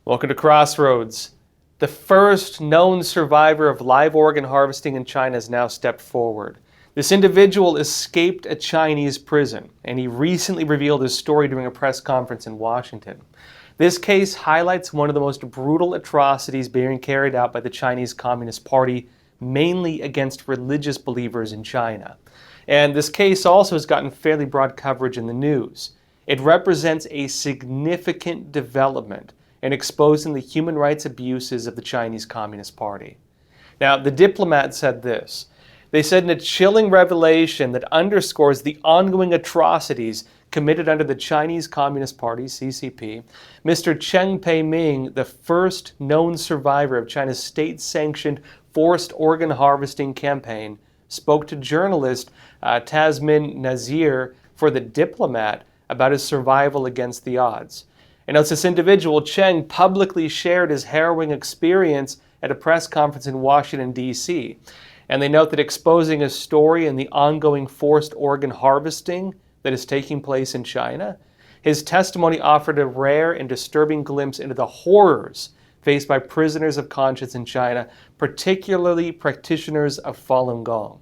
Welcome to Crossroads. The first known survivor of live organ harvesting in China has now stepped forward. This individual escaped a Chinese prison, and he recently revealed his story during a press conference in Washington. This case highlights one of the most brutal atrocities being carried out by the Chinese Communist Party, mainly against religious believers in China. And this case also has gotten fairly broad coverage in the news. It represents a significant development in exposing the human rights abuses of the Chinese Communist Party. Now, the Diplomat said this. They said in a chilling revelation that underscores the ongoing atrocities committed under the Chinese Communist Party, CCP, Mr. Cheng Pei-ming, the first known survivor of China's state-sanctioned forced organ harvesting campaign, spoke to journalist Tasmin Nazir for the Diplomat about his survival against the odds. And as this individual, Cheng, publicly shared his harrowing experience at a press conference in Washington, D.C. And they note that exposing his story and the ongoing forced organ harvesting that is taking place in China, his testimony offered a rare and disturbing glimpse into the horrors faced by prisoners of conscience in China, particularly practitioners of Falun Gong.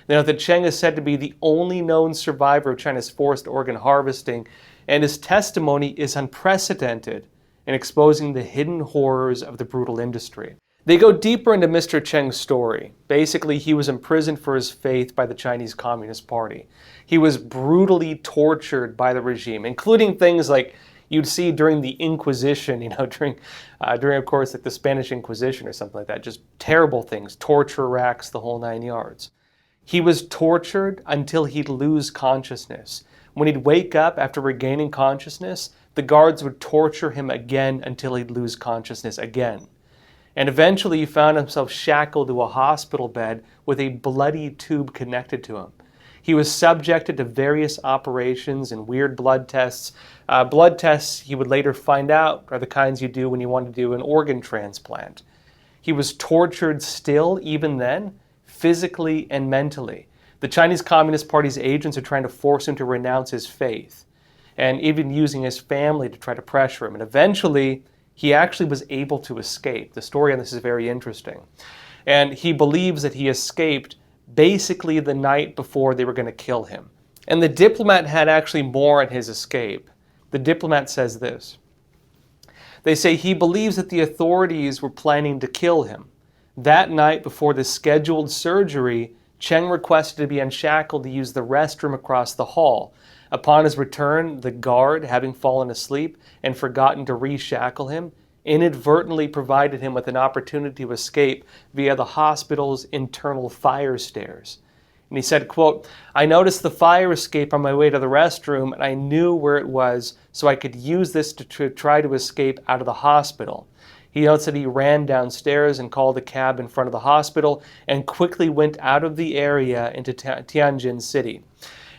They note that Cheng is said to be the only known survivor of China's forced organ harvesting, and his testimony is unprecedented in exposing the hidden horrors of the brutal industry. They go deeper into Mr. Cheng's story. Basically, he was imprisoned for his faith by the Chinese Communist Party. He was brutally tortured by the regime, including things like you'd see during the Inquisition, during of course, like the Spanish Inquisition or something like that. Just terrible things, torture racks, the whole 9 yards. He was tortured until he'd lose consciousness. When he'd wake up after regaining consciousness, the guards would torture him again until he'd lose consciousness again. And eventually he found himself shackled to a hospital bed with a bloody tube connected to him. He was subjected to various operations and weird blood tests. Blood tests, he would later find out, are the kinds you do when you want to do an organ transplant. He was tortured still, even then, physically and mentally. The Chinese Communist Party's agents are trying to force him to renounce his faith, and even using his family to try to pressure him. And eventually, he actually was able to escape. The story on this is very interesting. And he believes that he escaped basically the night before they were going to kill him. And the Diplomat had actually more on his escape. The Diplomat says this. They say he believes that the authorities were planning to kill him. That night before the scheduled surgery, Cheng requested to be unshackled to use the restroom across the hall. Upon his return, the guard, having fallen asleep and forgotten to reshackle him, inadvertently provided him with an opportunity to escape via the hospital's internal fire stairs. And he said, quote, "I noticed the fire escape on my way to the restroom, and I knew where it was, so I could use this to try to escape out of the hospital." He notes that he ran downstairs and called a cab in front of the hospital and quickly went out of the area into Tianjin City.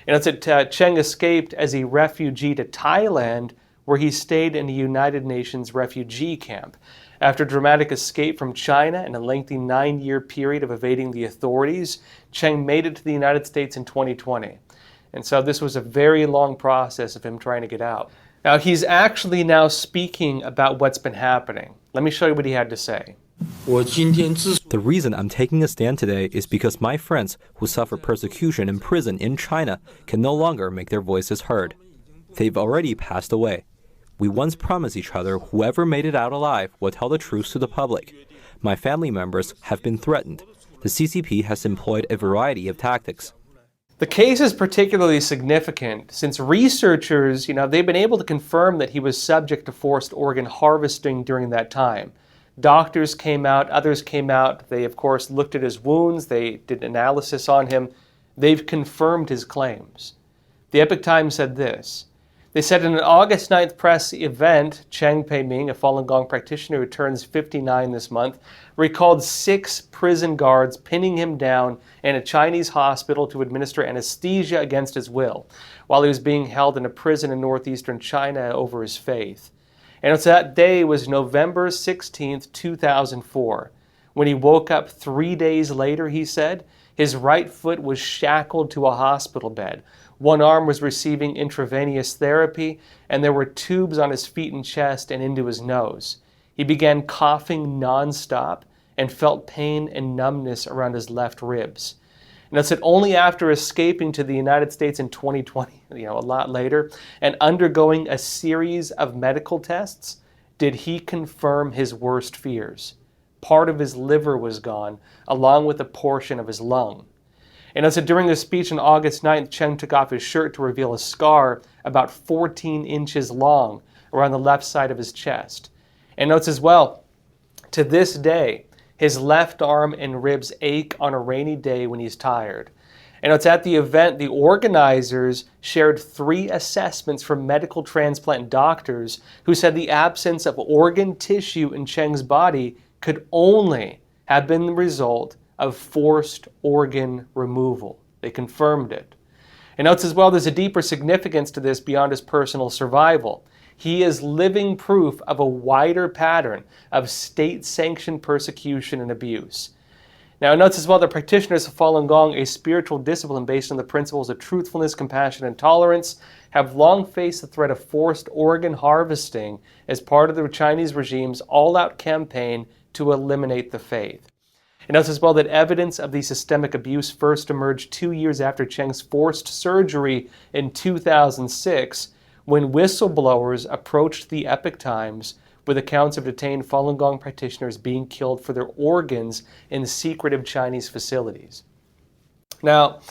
And it's that Cheng escaped as a refugee to Thailand, where he stayed in a United Nations refugee camp. After a dramatic escape from China and a lengthy 9-year period of evading the authorities, Cheng made it to the United States in 2020. And so this was a very long process of him trying to get out. Now, he's actually now speaking about what's been happening. Let me show you what he had to say. The reason I'm taking a stand today is because my friends who suffer persecution in prison in China can no longer make their voices heard. They've already passed away. We once promised each other whoever made it out alive would tell the truth to the public. My family members have been threatened. The CCP has employed a variety of tactics. The case is particularly significant since researchers, they've been able to confirm that he was subject to forced organ harvesting during that time. Doctors came out, others came out. They, of course, looked at his wounds. They did analysis on him. They've confirmed his claims. The Epoch Times said this. They said in an August 9th press event, Cheng Pei-ming, a Falun Gong practitioner who turns 59 this month, recalled 6 prison guards pinning him down in a Chinese hospital to administer anesthesia against his will, while he was being held in a prison in northeastern China over his faith. And that day was November 16th, 2004. When he woke up 3 days later, he said, his right foot was shackled to a hospital bed. One arm was receiving intravenous therapy, and there were tubes on his feet and chest and into his nose. He began coughing nonstop and felt pain and numbness around his left ribs. And that's it only after escaping to the United States in 2020, a lot later, and undergoing a series of medical tests, did he confirm his worst fears. Part of his liver was gone, along with a portion of his lung. And as during a speech on August 9th, Cheng took off his shirt to reveal a scar about 14 inches long around the left side of his chest. And notes as well, to this day, his left arm and ribs ache on a rainy day when he's tired. And it's at the event, the organizers shared 3 assessments from medical transplant doctors who said the absence of organ tissue in Cheng's body could only have been the result of forced organ removal. They confirmed it. And notes as well, there's a deeper significance to this beyond his personal survival. He is living proof of a wider pattern of state-sanctioned persecution and abuse. Now, it notes as well that practitioners of Falun Gong, a spiritual discipline based on the principles of truthfulness, compassion, and tolerance, have long faced the threat of forced organ harvesting as part of the Chinese regime's all-out campaign to eliminate the faith. It notes as well that evidence of the systemic abuse first emerged 2 years after Cheng's forced surgery in 2006, when whistleblowers approached the Epoch Times with accounts of detained Falun Gong practitioners being killed for their organs in secretive Chinese facilities. Now,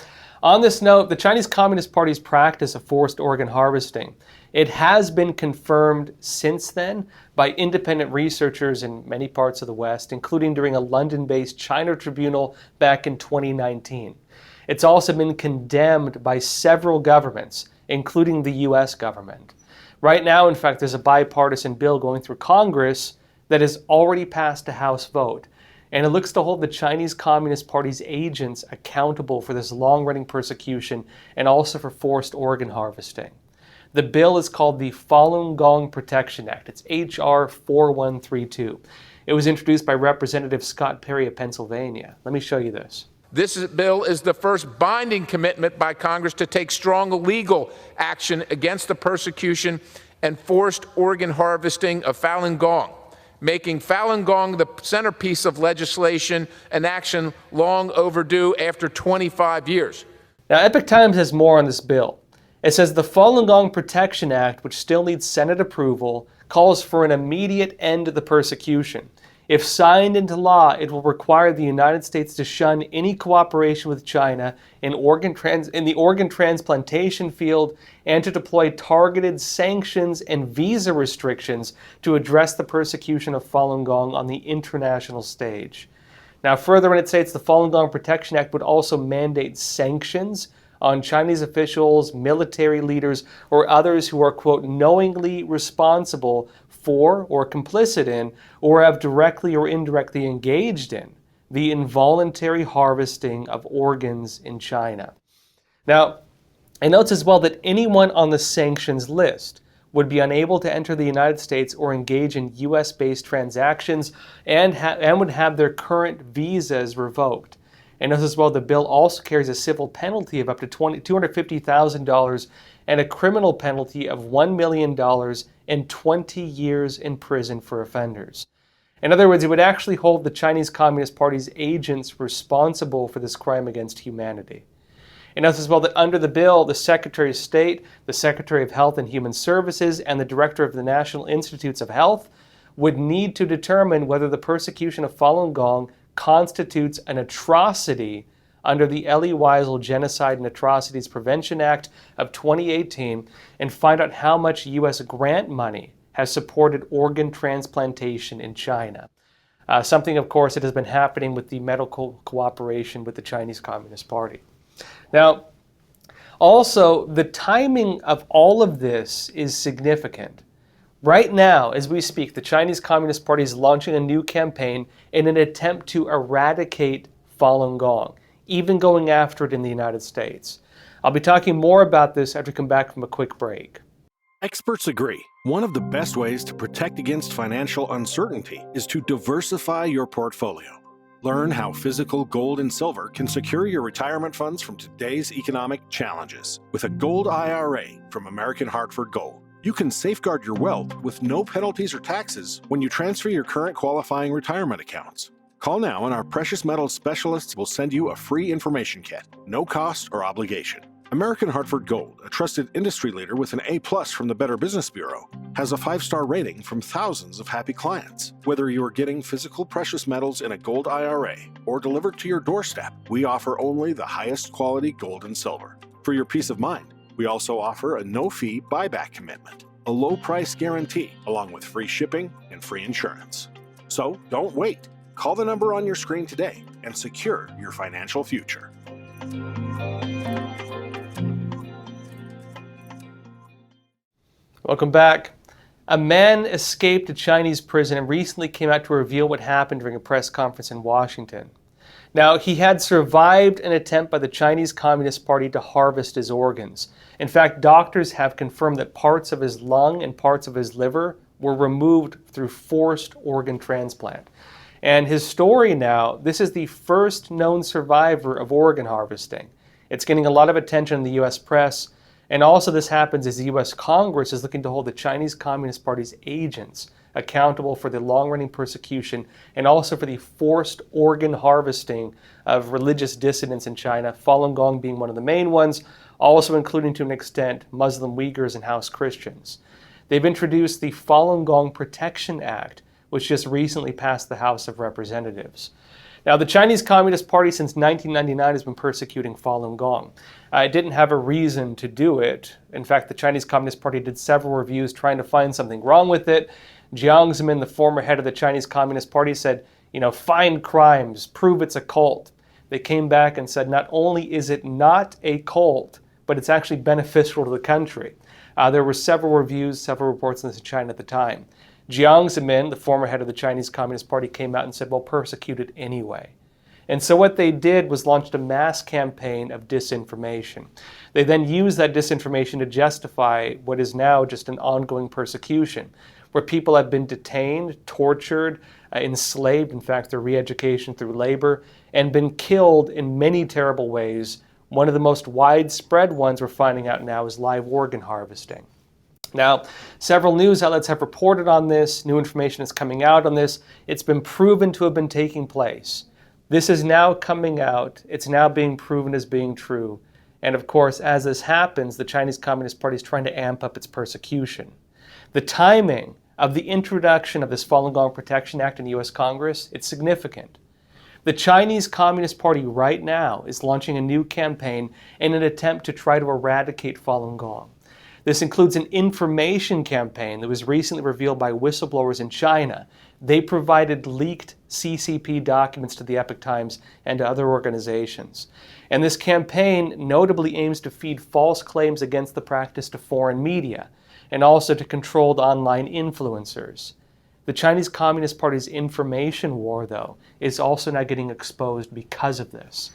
on this note, the Chinese Communist Party's practice of forced organ harvesting, it has been confirmed since then by independent researchers in many parts of the West, including during a London-based China tribunal back in 2019. It's also been condemned by several governments, including the U.S. government. Right now, in fact, there's a bipartisan bill going through Congress that has already passed a House vote, and it looks to hold the Chinese Communist Party's agents accountable for this long-running persecution and also for forced organ harvesting. The bill is called the Falun Gong Protection Act. It's H.R. 4132. It was introduced by Representative Scott Perry of Pennsylvania. Let me show you this. This bill is the first binding commitment by Congress to take strong legal action against the persecution and forced organ harvesting of Falun Gong, making Falun Gong the centerpiece of legislation, an action long overdue after 25 years. Now, Epoch Times has more on this bill. It says the Falun Gong Protection Act, which still needs Senate approval, calls for an immediate end to the persecution. If signed into law, it will require the United States to shun any cooperation with China in the organ transplantation field and to deploy targeted sanctions and visa restrictions to address the persecution of Falun Gong on the international stage. Now, further in it states the Falun Gong Protection Act would also mandate sanctions on Chinese officials, military leaders, or others who are, quote, knowingly responsible for or complicit in or have directly or indirectly engaged in the involuntary harvesting of organs in China. Now, it notes as well that anyone on the sanctions list would be unable to enter the United States or engage in U.S.-based transactions and would have their current visas revoked. And notice as well, the bill also carries a civil penalty of up to $250,000 and a criminal penalty of $1 million and 20 years in prison for offenders. In other words, it would actually hold the Chinese Communist Party's agents responsible for this crime against humanity. And notice as well that under the bill, the Secretary of State, the Secretary of Health and Human Services, and the Director of the National Institutes of Health would need to determine whether the persecution of Falun Gong constitutes an atrocity under the Elie Wiesel Genocide and Atrocities Prevention Act of 2018 and find out how much U.S. grant money has supported organ transplantation in China. Something, of course, that has been happening with the medical cooperation with the Chinese Communist Party. Now, also, the timing of all of this is significant. Right now, as we speak, the Chinese Communist Party is launching a new campaign in an attempt to eradicate Falun Gong, even going after it in the United States. I'll be talking more about this after we come back from a quick break. Experts agree. One of the best ways to protect against financial uncertainty is to diversify your portfolio. Learn how physical gold and silver can secure your retirement funds from today's economic challenges with a gold IRA from American Hartford Gold. You can safeguard your wealth with no penalties or taxes when you transfer your current qualifying retirement accounts. Call now and our precious metals specialists will send you a free information kit, no cost or obligation. American Hartford Gold, a trusted industry leader with an A+ from the Better Business Bureau, has a 5-star rating from thousands of happy clients. Whether you are getting physical precious metals in a gold IRA or delivered to your doorstep, we offer only the highest quality gold and silver. For your peace of mind, we also offer a no-fee buyback commitment, a low-price guarantee, along with free shipping and free insurance. So don't wait. Call the number on your screen today and secure your financial future. Welcome back. A man escaped a Chinese prison and recently came out to reveal what happened during a press conference in Washington. Now, he had survived an attempt by the Chinese Communist Party to harvest his organs. In fact, doctors have confirmed that parts of his lung and parts of his liver were removed through forced organ transplant. And his story now, this is the first known survivor of organ harvesting. It's getting a lot of attention in the U.S. press. And also this happens as the U.S. Congress is looking to hold the Chinese Communist Party's agents accountable for the long-running persecution and also for the forced organ harvesting of religious dissidents in China, Falun Gong being one of the main ones, also including to an extent Muslim Uyghurs and House Christians. They've introduced the Falun Gong Protection Act, which just recently passed the House of Representatives. Now, the Chinese Communist Party since 1999 has been persecuting Falun Gong. It didn't have a reason to do it. In fact, the Chinese Communist Party did several reviews trying to find something wrong with it. Jiang Zemin, the former head of the Chinese Communist Party, said, find crimes, prove it's a cult. They came back and said not only is it not a cult, but it's actually beneficial to the country. There were several reviews, several reports on this in China at the time. Jiang Zemin, the former head of the Chinese Communist Party, came out and said, well, persecute it anyway. And so what they did was launched a mass campaign of disinformation. They then used that disinformation to justify what is now just an ongoing persecution, where people have been detained, tortured, enslaved, in fact, through re-education through labor, and been killed in many terrible ways. One of the most widespread ones we're finding out now is live organ harvesting. Now, several news outlets have reported on this. New information is coming out on this. It's been proven to have been taking place. This is now coming out. It's now being proven as being true. And of course, as this happens, the Chinese Communist Party is trying to amp up its persecution. The timing of the introduction of this Falun Gong Protection Act in the U.S. Congress, it's significant. The Chinese Communist Party right now is launching a new campaign in an attempt to try to eradicate Falun Gong. This includes an information campaign that was recently revealed by whistleblowers in China. They provided leaked CCP documents to the Epoch Times and to other organizations. And this campaign notably aims to feed false claims against the practice to foreign media and also to controlled online influencers. The Chinese Communist Party's information war, though, is also now getting exposed because of this.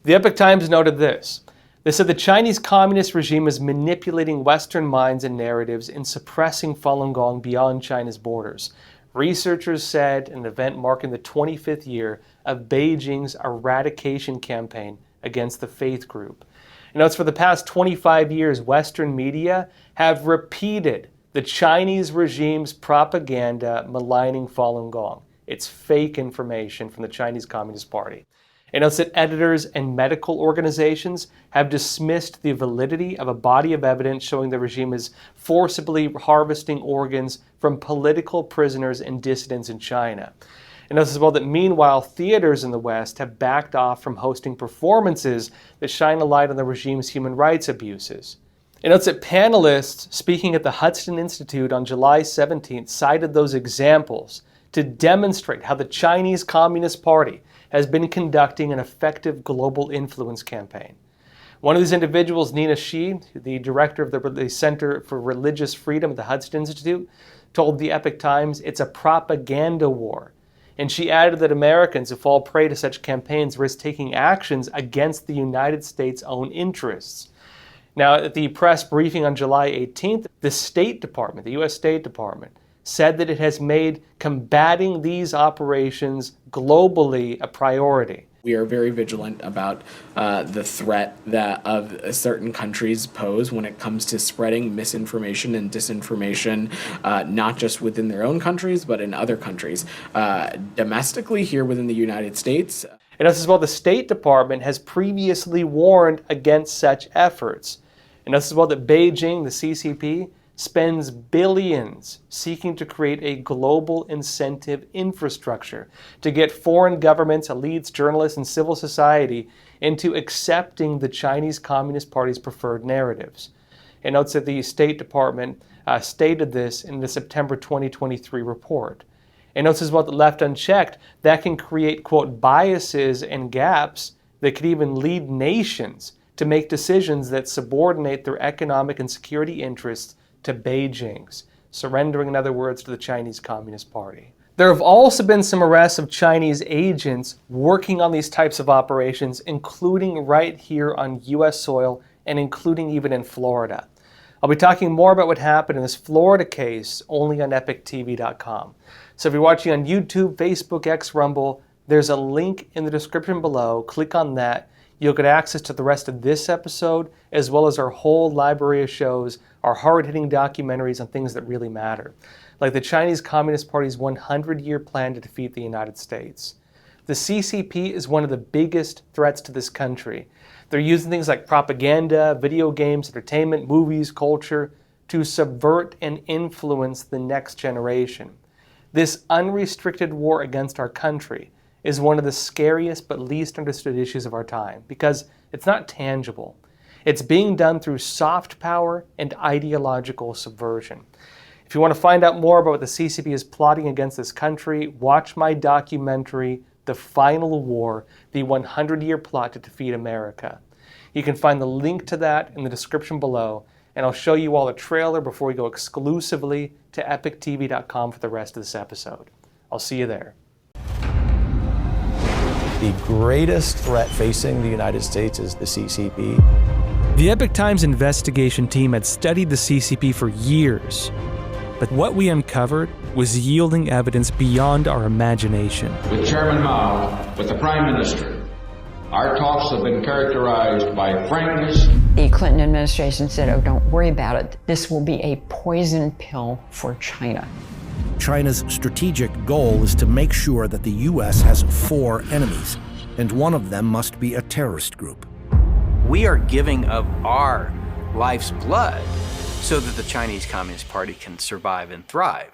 The Epoch Times noted this. They said the Chinese communist regime is manipulating Western minds and narratives in suppressing Falun Gong beyond China's borders. Researchers said in an event marking the 25th year of Beijing's eradication campaign against the faith group. It's for the past 25 years, Western media have repeated the Chinese regime's propaganda maligning Falun Gong. It's fake information from the Chinese Communist Party. And notes that editors and medical organizations have dismissed the validity of a body of evidence showing the regime is forcibly harvesting organs from political prisoners and dissidents in China. And notes as well that meanwhile, theaters in the West have backed off from hosting performances that shine a light on the regime's human rights abuses. It notes that panelists speaking at the Hudson Institute on July 17th cited those examples to demonstrate how the Chinese Communist Party has been conducting an effective global influence campaign. One of these individuals, Nina Shi, the director of the Center for Religious Freedom at the Hudson Institute, told the Epoch Times it's a propaganda war. And she added that Americans who fall prey to such campaigns risk taking actions against the United States' own interests. Now, at the press briefing on July 18th, the State Department, the U.S. State Department, said that it has made combating these operations globally a priority. We are very vigilant about the threat that of certain countries pose when it comes to spreading misinformation and disinformation, not just within their own countries, but in other countries. Domestically, here within the United States. And as well, the State Department has previously warned against such efforts. And as well, that Beijing, the CCP, spends billions seeking to create a global incentive infrastructure to get foreign governments, elites, journalists, and civil society into accepting the Chinese Communist Party's preferred narratives. It notes that the State Department stated this in the September 2023 report. It notes as well that left unchecked, that can create, quote, biases and gaps that could even lead nations to make decisions that subordinate their economic and security interests to Beijing's, surrendering, in other words, to the Chinese Communist Party. There have also been some arrests of Chinese agents working on these types of operations, including right here on U.S. soil and including even in Florida. I'll be talking more about what happened in this Florida case only on EpochTV.com. So if you're watching on YouTube, Facebook, X, Rumble, there's a link in the description below. Click on that. You'll get access to the rest of this episode, as well as our whole library of shows, our hard-hitting documentaries on things that really matter, like the Chinese Communist Party's 100-year plan to defeat the United States. The CCP is one of the biggest threats to this country. They're using things like propaganda, video games, entertainment, movies, culture, to subvert and influence the next generation. This unrestricted war against our country is one of the scariest but least understood issues of our time because it's not tangible. It's being done through soft power and ideological subversion. If you want to find out more about what the CCP is plotting against this country, watch my documentary, The Final War, the 100-year plot to defeat America. You can find the link to that in the description below, and I'll show you all the trailer before we go exclusively to EpochTV.com for the rest of this episode. I'll see you there. The greatest threat facing the United States is the CCP. The Epoch Times investigation team had studied the CCP for years, but what we uncovered was yielding evidence beyond our imagination. With Chairman Mao, with the Prime Minister, our talks have been characterized by frankness. The Clinton administration said, oh, don't worry about it. This will be a poison pill for China. China's strategic goal is to make sure that the U.S. has 4 enemies, and one of them must be a terrorist group. We are giving of our life's blood so that the Chinese Communist Party can survive and thrive.